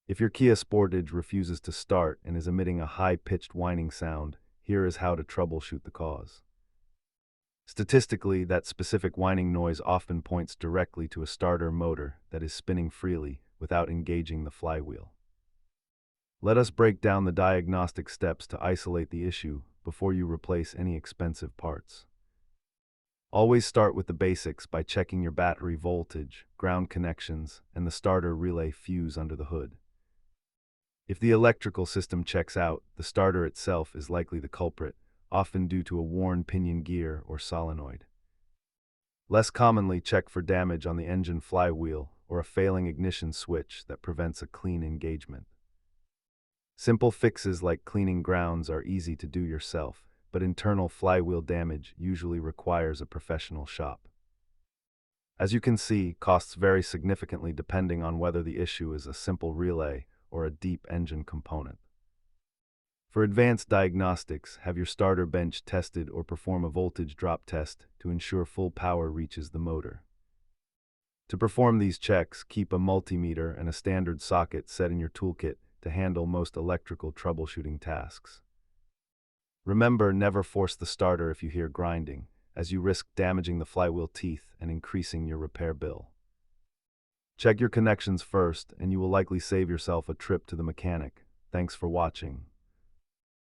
If your Kia Sportage refuses to start and is emitting a high-pitched whining sound, here is how to troubleshoot the cause. Statistically, that specific whining noise often points directly to a starter motor that is spinning freely without engaging the flywheel. Let us break down the diagnostic steps to isolate the issue before you replace any expensive parts. Always start with the basics by checking your battery voltage, ground connections, and the starter relay fuse under the hood. If the electrical system checks out, the starter itself is likely the culprit, often due to a worn pinion gear or solenoid. Less commonly, check for damage on the engine flywheel or a failing ignition switch that prevents a clean engagement. Simple fixes like cleaning grounds are easy to do yourself, but internal flywheel damage usually requires a professional shop. As you can see, costs vary significantly depending on whether the issue is a simple relay or a deep engine component. For advanced diagnostics, have your starter bench tested or perform a voltage drop test to ensure full power reaches the motor. To perform these checks, keep a multimeter and a standard socket set in your toolkit to handle most electrical troubleshooting tasks. Remember, never force the starter if you hear grinding, as you risk damaging the flywheel teeth and increasing your repair bill. Check your connections first, and you will likely save yourself a trip to the mechanic. Thanks for watching.